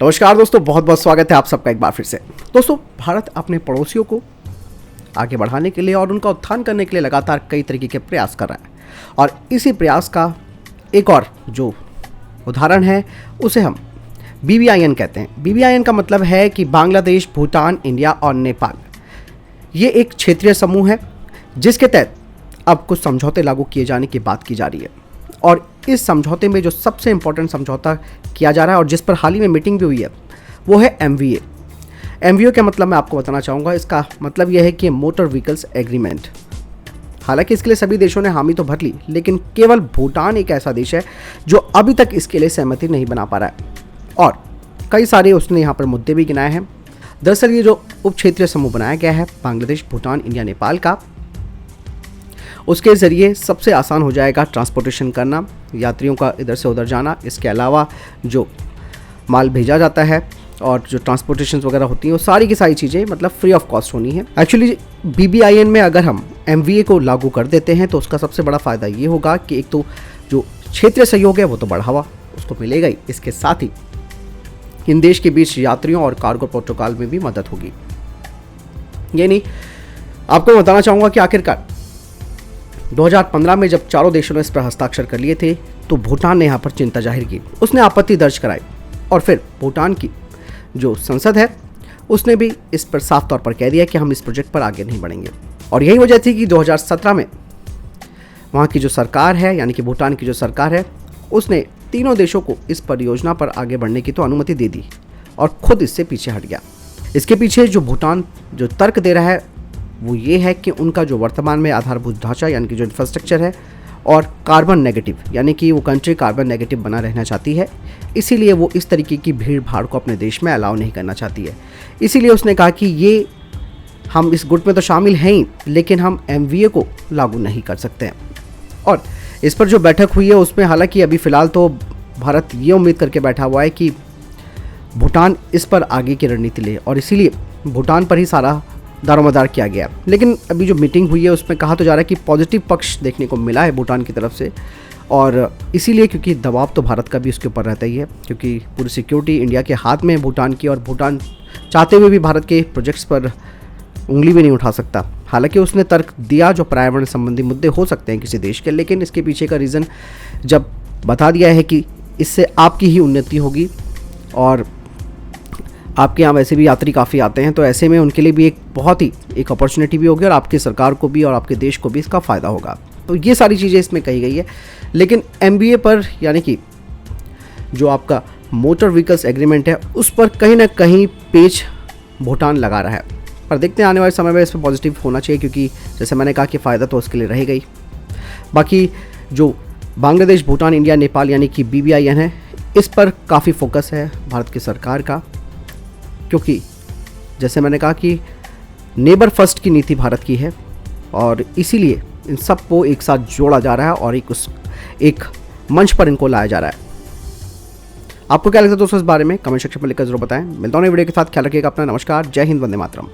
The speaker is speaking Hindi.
नमस्कार दोस्तों, बहुत बहुत स्वागत है आप सबका एक बार फिर से। दोस्तों, भारत अपने पड़ोसियों को आगे बढ़ाने के लिए और उनका उत्थान करने के लिए लगातार कई तरीके के प्रयास कर रहा है और इसी प्रयास का एक और जो उदाहरण है उसे हम BBIN कहते हैं। BBIN का मतलब है कि बांग्लादेश, भूटान, इंडिया और नेपाल। ये एक क्षेत्रीय समूह है जिसके तहत अब कुछ समझौते लागू किए जाने की बात की जा रही है और इस समझौते में जो सबसे इम्पोर्टेंट समझौता किया जा रहा है और जिस पर हाल ही में मीटिंग भी हुई है वो है MVA। MVA का मतलब मैं आपको बताना चाहूँगा। इसका मतलब यह है कि मोटर व्हीकल्स एग्रीमेंट। हालांकि इसके लिए सभी देशों ने हामी तो भर ली, लेकिन केवल भूटान एक ऐसा देश है जो अभी तक इसके लिए सहमति नहीं बना पा रहा है और कई सारे उसने यहाँ पर मुद्दे भी गिनाए हैं। दरअसल ये जो उप क्षेत्रीय समूह बनाया गया है बांग्लादेश, भूटान, इंडिया, नेपाल का, उसके ज़रिए सबसे आसान हो जाएगा ट्रांसपोर्टेशन करना, यात्रियों का इधर से उधर जाना। इसके अलावा जो माल भेजा जाता है और जो ट्रांसपोर्टेशन वगैरह होती हैं वो सारी की सारी चीज़ें मतलब फ्री ऑफ कॉस्ट होनी है। एक्चुअली BBIN में अगर हम MVA को लागू कर देते हैं तो उसका सबसे बड़ा फ़ायदा ये होगा कि एक तो जो क्षेत्रीय सहयोग है वो तो बढ़ावा उसको मिलेगा ही, इसके साथ ही इन देश के बीच यात्रियों और कार्गो प्रोटोकॉल में भी मदद होगी। ये नहीं, आपको बताना चाहूँगा कि आखिरकार 2015 में जब चारों देशों ने इस पर हस्ताक्षर कर लिए थे तो भूटान ने यहाँ पर चिंता जाहिर की, उसने आपत्ति दर्ज कराई और फिर भूटान की जो संसद है उसने भी इस पर साफ तौर पर कह दिया कि हम इस प्रोजेक्ट पर आगे नहीं बढ़ेंगे। और यही वजह थी कि 2017 में वहाँ की जो सरकार है यानी कि भूटान की जो सरकार है उसने तीनों देशों को इस परियोजना पर आगे बढ़ने की तो अनुमति दे दी और खुद इससे पीछे हट गया। इसके पीछे जो भूटान जो तर्क दे रहा है वो ये है कि उनका जो वर्तमान में आधारभूत ढांचा यानी कि जो इंफ्रास्ट्रक्चर है और कार्बन नेगेटिव यानी कि वो कंट्री कार्बन नेगेटिव बना रहना चाहती है, इसीलिए वो इस तरीके की भीड़ भाड़ को अपने देश में अलाउ नहीं करना चाहती है। इसीलिए उसने कहा कि ये हम इस गुट में तो शामिल हैं ही, लेकिन हम MVA को लागू नहीं कर सकते हैं। और इस पर जो बैठक हुई है उसमें हालांकि अभी फ़िलहाल तो भारत ये उम्मीद करके बैठा हुआ है कि भूटान इस पर आगे की रणनीति ले और इसीलिए भूटान पर ही सारा दारोमदार किया गया। लेकिन अभी जो मीटिंग हुई है उसमें कहा तो जा रहा है कि पॉजिटिव पक्ष देखने को मिला है भूटान की तरफ से और इसीलिए क्योंकि दबाव तो भारत का भी उसके ऊपर रहता ही है क्योंकि पूरी सिक्योरिटी इंडिया के हाथ में है भूटान की और भूटान चाहते हुए भी भारत के प्रोजेक्ट्स पर उंगली भी नहीं उठा सकता। हालांकि उसने तर्क दिया जो पर्यावरण संबंधी मुद्दे हो सकते हैं किसी देश के, लेकिन इसके पीछे का रीज़न जब बता दिया है कि इससे आपकी ही उन्नति होगी और आपके यहाँ वैसे भी यात्री काफ़ी आते हैं तो ऐसे में उनके लिए भी एक बहुत ही एक अपॉर्चुनिटी भी होगी और आपकी सरकार को भी और आपके देश को भी इसका फ़ायदा होगा। तो ये सारी चीज़ें इसमें कही गई है। लेकिन MVA पर यानी कि जो आपका मोटर व्हीकल्स एग्रीमेंट है उस पर कहीं ना कहीं पेच भूटान लगा रहा है, पर देखते हैं आने वाले समय में इस पर पॉजिटिव होना चाहिए क्योंकि जैसे मैंने कहा कि फ़ायदा तो उसके लिए रहेगा ही। बाकी जो बांग्लादेश, भूटान, इंडिया, नेपाल यानी कि BBIN है, इस पर काफ़ी फोकस है भारत की सरकार का क्योंकि जैसे मैंने कहा कि नेबर फर्स्ट की नीति भारत की है और इसीलिए इन सब को एक साथ जोड़ा जा रहा है और एक मंच पर इनको लाया जा रहा है। आपको क्या लगता है दोस्तों इस बारे में? कमेंट सेक्शन में लिखकर जरूर बताएं। मिलता हूं नई वीडियो के साथ, ख्याल रखिएगा अपना। नमस्कार, जय हिंद, वंदे मातरम।